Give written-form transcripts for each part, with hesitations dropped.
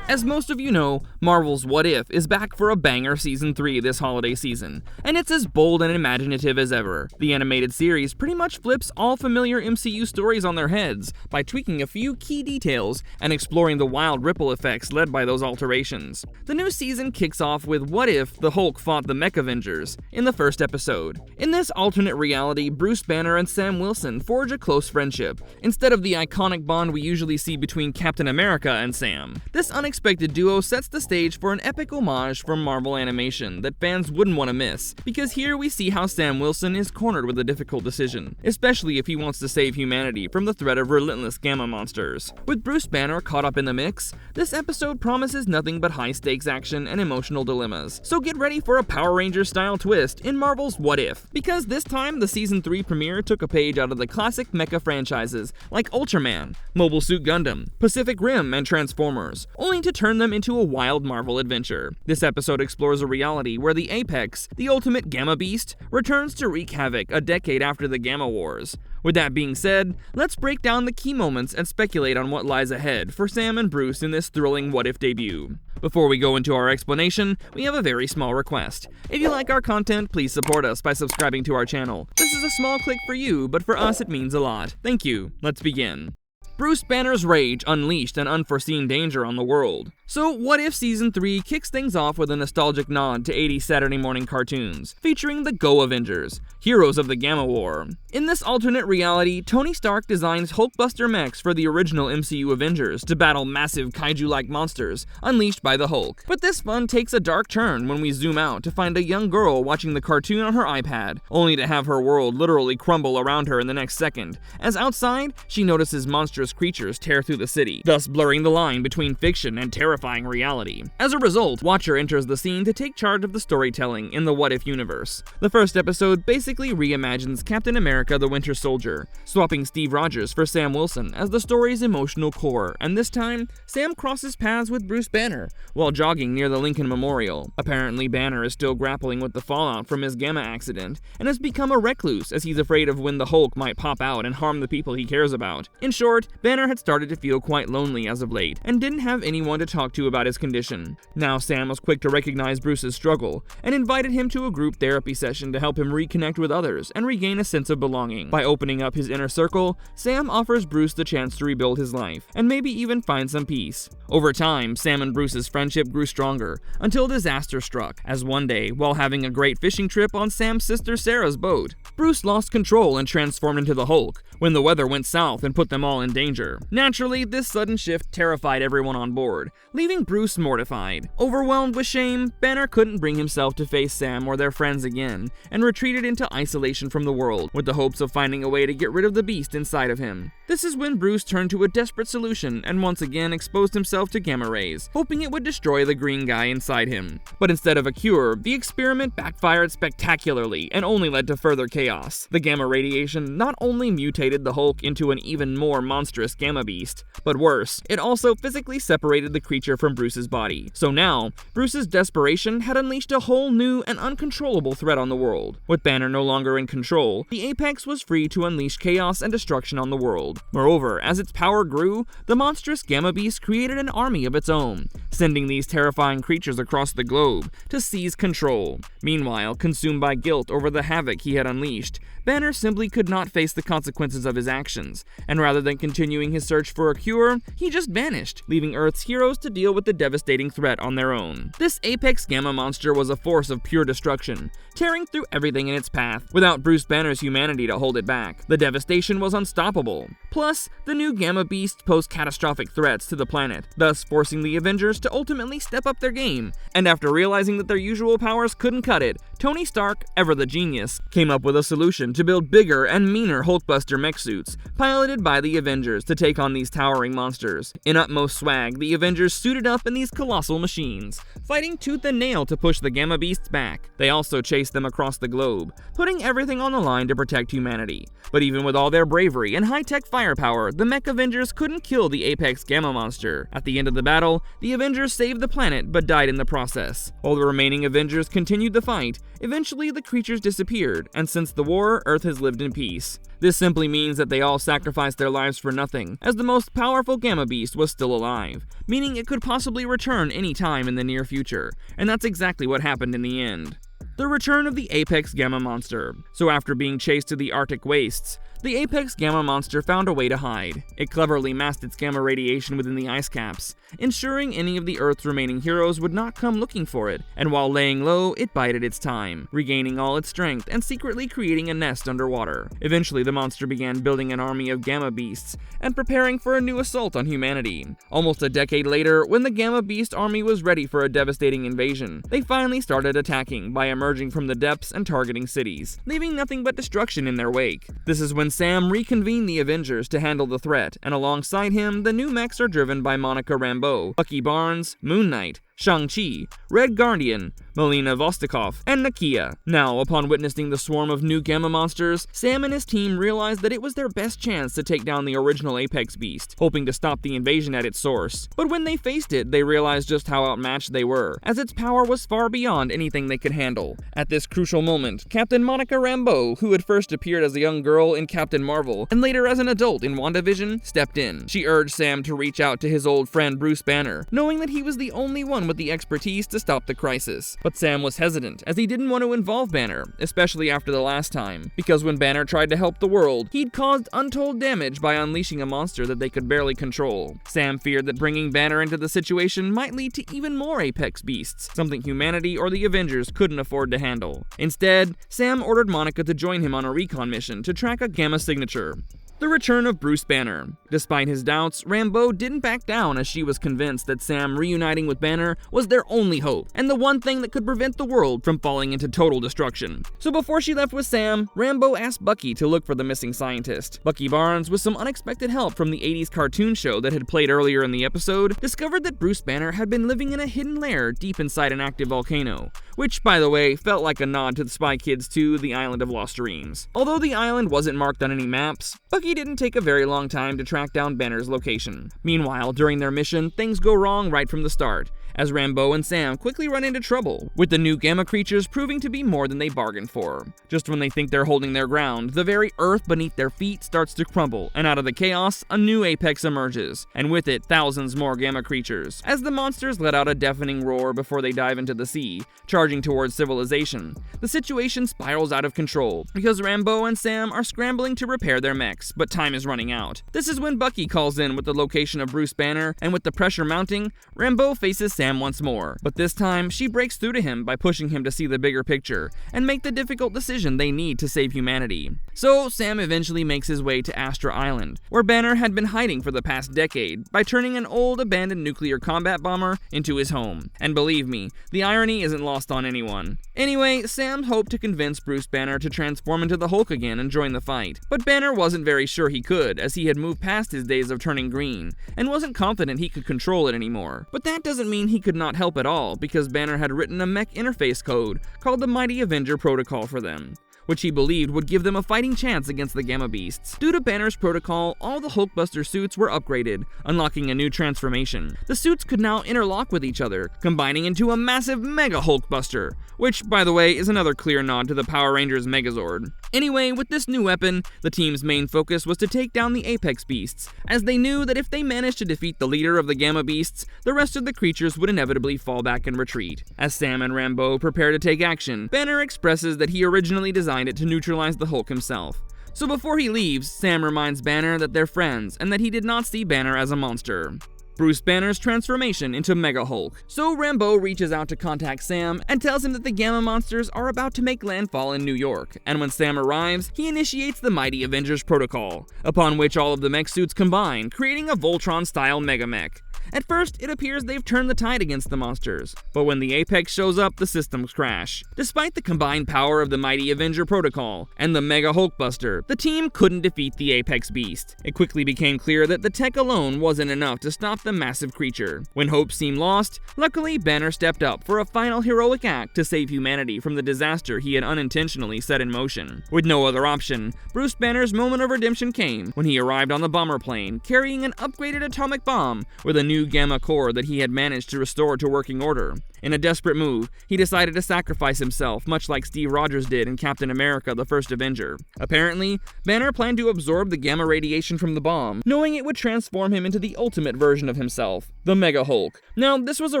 As most of you know, Marvel's What If is back for a banger Season 3 this holiday season, and it's as bold and imaginative as ever. The animated series pretty much flips all familiar MCU stories on their heads by tweaking a few key details and exploring the wild ripple effects led by those alterations. The new season kicks off with What If the Hulk fought the Mech Avengers in the first episode. In this alternate reality, Bruce Banner and Sam Wilson forge a close friendship, instead of the iconic bond we usually see between Captain America and Sam. This unexpected duo sets the stage for an epic homage from Marvel animation that fans wouldn't want to miss, because here we see how Sam Wilson is cornered with a difficult decision, especially if he wants to save humanity from the threat of relentless gamma monsters. With Bruce Banner caught up in the mix, this episode promises nothing but high-stakes action and emotional dilemmas, so get ready for a Power Rangers-style twist in Marvel's What If, because this time the Season 3 premiere took a page out of the classic mecha franchises like Ultraman, Mobile Suit Gundam, Pacific Rim, and Transformers, only to turn them into a wild Marvel adventure. This episode explores a reality where the Apex, the ultimate Gamma Beast, returns to wreak havoc a decade after the Gamma Wars. With that being said, let's break down the key moments and speculate on what lies ahead for Sam and Bruce in this thrilling What If debut. Before we go into our explanation, we have a very small request. If you like our content, please support us by subscribing to our channel. This is a small click for you, but for us it means a lot. Thank you. Let's begin. Bruce Banner's rage unleashed an unforeseen danger on the world. So What If Season 3 kicks things off with a nostalgic nod to 80s Saturday morning cartoons, featuring the Go Avengers, heroes of the Gamma War. In this alternate reality, Tony Stark designs Hulkbuster mechs for the original MCU Avengers to battle massive kaiju-like monsters unleashed by the Hulk. But this fun takes a dark turn when we zoom out to find a young girl watching the cartoon on her iPad, only to have her world literally crumble around her in the next second, as outside, she notices monstrous creatures tear through the city, thus blurring the line between fiction and terrifying reality. As a result, Watcher enters the scene to take charge of the storytelling in the What If universe. The first episode basically reimagines Captain America the Winter Soldier, swapping Steve Rogers for Sam Wilson as the story's emotional core, and this time, Sam crosses paths with Bruce Banner while jogging near the Lincoln Memorial. Apparently, Banner is still grappling with the fallout from his Gamma accident, and has become a recluse as he's afraid of when the Hulk might pop out and harm the people he cares about. In short, Banner had started to feel quite lonely as of late, and didn't have anyone to talk to about his condition. Now Sam was quick to recognize Bruce's struggle, and invited him to a group therapy session to help him reconnect with others and regain a sense of belonging. By opening up his inner circle, Sam offers Bruce the chance to rebuild his life, and maybe even find some peace. Over time, Sam and Bruce's friendship grew stronger, until disaster struck, as one day, while having a great fishing trip on Sam's sister Sarah's boat, Bruce lost control and transformed into the Hulk, when the weather went south and put them all in danger. Naturally, this sudden shift terrified everyone on board, leaving Bruce mortified. Overwhelmed with shame, Banner couldn't bring himself to face Sam or their friends again, and retreated into isolation from the world, with the hopes of finding a way to get rid of the beast inside of him. This is when Bruce turned to a desperate solution and once again exposed himself to gamma rays, hoping it would destroy the green guy inside him. But instead of a cure, the experiment backfired spectacularly and only led to further chaos. The gamma radiation not only mutated the Hulk into an even more monstrous gamma beast, but worse, it also physically separated the creature from Bruce's body. So now, Bruce's desperation had unleashed a whole new and uncontrollable threat on the world. With Banner no longer in control, the Apex was free to unleash chaos and destruction on the world. Moreover, as its power grew, the monstrous Gamma Beast created an army of its own, sending these terrifying creatures across the globe to seize control. Meanwhile, consumed by guilt over the havoc he had unleashed, Banner simply could not face the consequences of his actions, and rather than continuing his search for a cure, he just vanished, leaving Earth's heroes to deal with the devastating threat on their own. This Apex Gamma monster was a force of pure destruction, tearing through everything in its path, without Bruce Banner's humanity to hold it back. The devastation was unstoppable. Plus, the new Gamma Beast posed catastrophic threats to the planet, thus forcing the Avengers to ultimately step up their game, and after realizing that their usual powers couldn't cut it, Tony Stark, ever the genius, came up with a solution to build bigger and meaner Hulkbuster mech suits, piloted by the Avengers to take on these towering monsters. In utmost swag, the Avengers suited up in these colossal machines, fighting tooth and nail to push the Gamma Beasts back. They also chased them across the globe, putting everything on the line to protect humanity. But even with all their bravery and high-tech firepower, the Mech Avengers couldn't kill the Apex Gamma monster. At the end of the battle, the Avengers saved the planet but died in the process. While the remaining Avengers continued the fight, eventually the creatures disappeared, and since the war, Earth has lived in peace. This simply means that they all sacrificed their lives for nothing, as the most powerful Gamma Beast was still alive, meaning it could possibly return any time in the near future, and that's exactly what happened in the end. The return of the Apex Gamma Monster. So after being chased to the Arctic wastes, the Apex Gamma Monster found a way to hide. It cleverly masked its gamma radiation within the ice caps, ensuring any of the Earth's remaining heroes would not come looking for it, and while laying low, it bided its time, regaining all its strength and secretly creating a nest underwater. Eventually, the monster began building an army of Gamma Beasts and preparing for a new assault on humanity. Almost a decade later, when the Gamma Beast army was ready for a devastating invasion, they finally started attacking by emerging from the depths and targeting cities, leaving nothing but destruction in their wake. This is when Sam reconvened the Avengers to handle the threat, and alongside him, the new mechs are driven by Monica Rambeau, Bucky Barnes, Moon Knight, Shang-Chi, Red Guardian, Melina Vostokov, and Nakia. Now, upon witnessing the swarm of new Gamma monsters, Sam and his team realized that it was their best chance to take down the original Apex Beast, hoping to stop the invasion at its source. But when they faced it, they realized just how outmatched they were, as its power was far beyond anything they could handle. At this crucial moment, Captain Monica Rambeau, who had first appeared as a young girl in Captain Marvel, and later as an adult in WandaVision, stepped in. She urged Sam to reach out to his old friend Bruce Banner, knowing that he was the only one with the expertise to stop the crisis. But Sam was hesitant, as he didn't want to involve Banner, especially after the last time, because when Banner tried to help the world, he'd caused untold damage by unleashing a monster that they could barely control. Sam feared that bringing Banner into the situation might lead to even more Apex Beasts, something humanity or the Avengers couldn't afford to handle. Instead, Sam ordered Monica to join him on a recon mission to track a Gamma signature. The return of Bruce Banner. Despite his doubts, Rambeau didn't back down, as she was convinced that Sam reuniting with Banner was their only hope, and the one thing that could prevent the world from falling into total destruction. So before she left with Sam, Rambeau asked Bucky to look for the missing scientist. Bucky Barnes, with some unexpected help from the 80s cartoon show that had played earlier in the episode, discovered that Bruce Banner had been living in a hidden lair deep inside an active volcano, which, by the way, felt like a nod to the Spy Kids 2, The Island of Lost Dreams. Although the island wasn't marked on any maps, Bucky didn't take a very long time to track down Banner's location. Meanwhile, during their mission, things go wrong right from the start, as Rambeau and Sam quickly run into trouble, with the new Gamma creatures proving to be more than they bargained for. Just when they think they're holding their ground, the very earth beneath their feet starts to crumble, and out of the chaos, a new Apex emerges, and with it, thousands more Gamma creatures. As the monsters let out a deafening roar before they dive into the sea, charging towards civilization, the situation spirals out of control, because Rambeau and Sam are scrambling to repair their mechs, but time is running out. This is when Bucky calls in with the location of Bruce Banner, and with the pressure mounting, Rambeau faces Sam once more, but this time she breaks through to him by pushing him to see the bigger picture and make the difficult decision they need to save humanity. So Sam eventually makes his way to Astra Island, where Banner had been hiding for the past decade by turning an old abandoned nuclear combat bomber into his home. And believe me, the irony isn't lost on anyone. Anyway, Sam hoped to convince Bruce Banner to transform into the Hulk again and join the fight, but Banner wasn't very sure he could, as he had moved past his days of turning green, and wasn't confident he could control it anymore. But that doesn't mean he could not help at all, because Banner had written a mech interface code called the Mighty Avenger protocol for them, which he believed would give them a fighting chance against the Gamma Beasts. Due to Banner's protocol, all the Hulkbuster suits were upgraded, unlocking a new transformation. The suits could now interlock with each other, combining into a massive Mega Hulkbuster, which, by the way, is another clear nod to the Power Rangers Megazord. Anyway, with this new weapon, the team's main focus was to take down the Apex Beasts, as they knew that if they managed to defeat the leader of the Gamma Beasts, the rest of the creatures would inevitably fall back and retreat. As Sam and Rambeau prepare to take action, Banner expresses that he originally designed it to neutralize the Hulk himself. So before he leaves, Sam reminds Banner that they're friends and that he did not see Banner as a monster. Bruce Banner's transformation into Mega Hulk. So Rambeau reaches out to contact Sam and tells him that the Gamma monsters are about to make landfall in New York, and when Sam arrives, he initiates the Mighty Avengers protocol, upon which all of the mech suits combine, creating a Voltron-style Mega Mech. At first, it appears they've turned the tide against the monsters, but when the Apex shows up, the systems crash. Despite the combined power of the Mighty Avenger protocol and the Mega Hulkbuster, the team couldn't defeat the Apex Beast. It quickly became clear that the tech alone wasn't enough to stop the massive creature. When hope seemed lost, luckily Banner stepped up for a final heroic act to save humanity from the disaster he had unintentionally set in motion. With no other option, Bruce Banner's moment of redemption came when he arrived on the bomber plane, carrying an upgraded atomic bomb with a new Gamma core that he had managed to restore to working order. In a desperate move, he decided to sacrifice himself, much like Steve Rogers did in Captain America: The First Avenger. Apparently, Banner planned to absorb the gamma radiation from the bomb, knowing it would transform him into the ultimate version of himself, the Mega Hulk. Now, this was a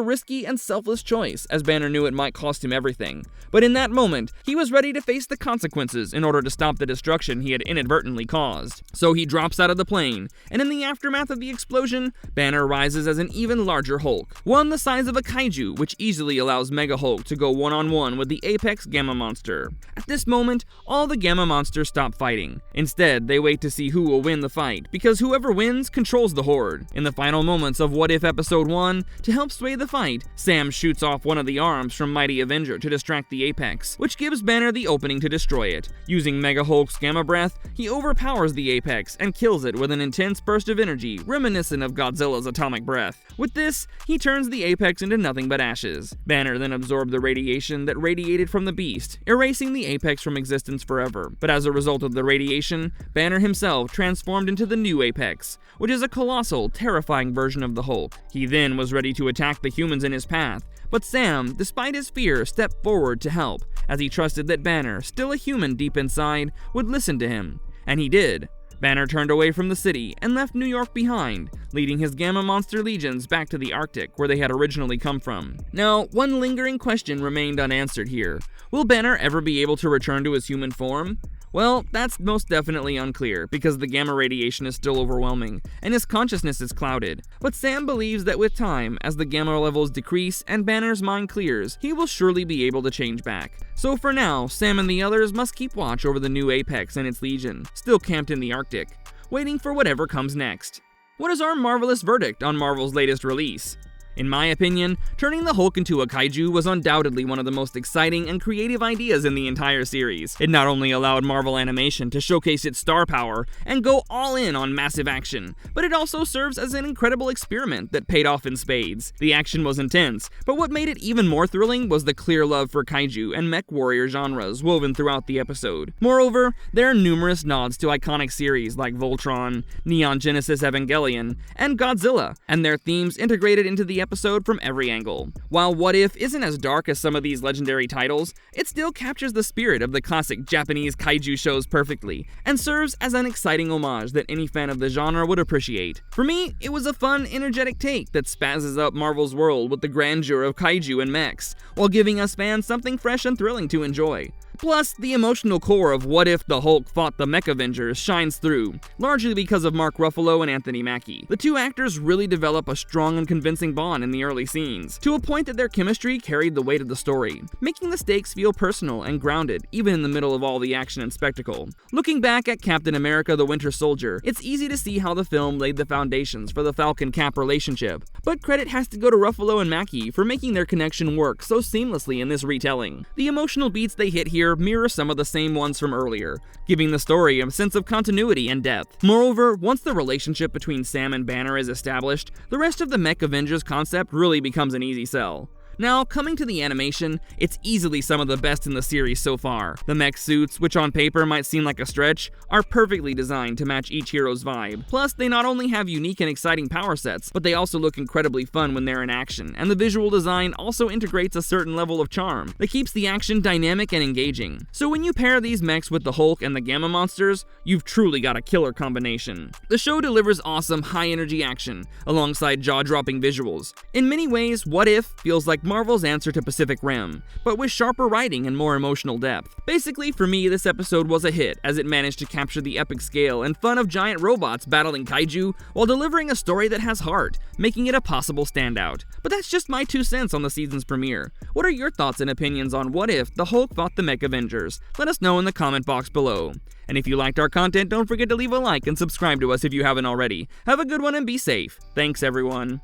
risky and selfless choice, as Banner knew it might cost him everything. But in that moment, he was ready to face the consequences in order to stop the destruction he had inadvertently caused. So he drops out of the plane, and in the aftermath of the explosion, Banner rises as an even larger Hulk, one the size of a kaiju, which easily allows Mega Hulk to go one-on-one with the apex Gamma Monster. At this moment, all the Gamma Monsters stop fighting. Instead, they wait to see who will win the fight, because whoever wins controls the Horde. In the final moments of What If Episode 1, to help sway the fight, Sam shoots off one of the arms from Mighty Avenger to distract the apex, which gives Banner the opening to destroy it. Using Mega Hulk's Gamma Breath, he overpowers the apex and kills it with an intense burst of energy reminiscent of Godzilla's atomic breath. With this, he turns the apex into nothing but ashes. Banner then absorbed the radiation that radiated from the beast, erasing the apex from existence forever. But as a result of the radiation, Banner himself transformed into the new apex, which is a colossal, terrifying version of the Hulk. He then was ready to attack the humans in his path, but Sam, despite his fear, stepped forward to help, as he trusted that Banner, still a human deep inside, would listen to him. And he did. Banner turned away from the city and left New York behind, leading his Gamma Monster legions back to the Arctic, where they had originally come from. Now, one lingering question remained unanswered here. Will Banner ever be able to return to his human form? Well, that's most definitely unclear, because the gamma radiation is still overwhelming, and his consciousness is clouded. But Sam believes that with time, as the gamma levels decrease and Banner's mind clears, he will surely be able to change back. So for now, Sam and the others must keep watch over the new Apex and its legion, still camped in the Arctic, waiting for whatever comes next. What is our marvelous verdict on Marvel's latest release? In my opinion, turning the Hulk into a kaiju was undoubtedly one of the most exciting and creative ideas in the entire series. It not only allowed Marvel Animation to showcase its star power and go all in on massive action, but it also serves as an incredible experiment that paid off in spades. The action was intense, but what made it even more thrilling was the clear love for kaiju and mech warrior genres woven throughout the episode. Moreover, there are numerous nods to iconic series like Voltron, Neon Genesis Evangelion, and Godzilla, and their themes integrated into the episode from every angle. While What If isn't as dark as some of these legendary titles, it still captures the spirit of the classic Japanese kaiju shows perfectly, and serves as an exciting homage that any fan of the genre would appreciate. For me, it was a fun, energetic take that spazzes up Marvel's world with the grandeur of kaiju and mechs, while giving us fans something fresh and thrilling to enjoy. Plus, the emotional core of What If the Hulk Fought the Mech Avengers shines through, largely because of Mark Ruffalo and Anthony Mackie. The two actors really develop a strong and convincing bond in the early scenes, to a point that their chemistry carried the weight of the story, making the stakes feel personal and grounded, even in the middle of all the action and spectacle. Looking back at Captain America: The Winter Soldier, it's easy to see how the film laid the foundations for the Falcon-Cap relationship, but credit has to go to Ruffalo and Mackie for making their connection work so seamlessly in this retelling. The emotional beats they hit here mirror some of the same ones from earlier, giving the story a sense of continuity and depth. Moreover, once the relationship between Sam and Banner is established, the rest of the Mech Avengers concept really becomes an easy sell. Now, coming to the animation, it's easily some of the best in the series so far. The mech suits, which on paper might seem like a stretch, are perfectly designed to match each hero's vibe. Plus, they not only have unique and exciting power sets, but they also look incredibly fun when they're in action, and the visual design also integrates a certain level of charm that keeps the action dynamic and engaging. So when you pair these mechs with the Hulk and the Gamma Monsters, you've truly got a killer combination. The show delivers awesome, high-energy action, alongside jaw-dropping visuals. In many ways, What If feels like Marvel's answer to Pacific Rim, but with sharper writing and more emotional depth. Basically, for me, this episode was a hit, as it managed to capture the epic scale and fun of giant robots battling kaiju while delivering a story that has heart, making it a possible standout. But that's just my 2 cents on the season's premiere. What are your thoughts and opinions on What If the Hulk Fought the Mech Avengers? Let us know in the comment box below. And if you liked our content, don't forget to leave a like and subscribe to us if you haven't already. Have a good one and be safe. Thanks, everyone.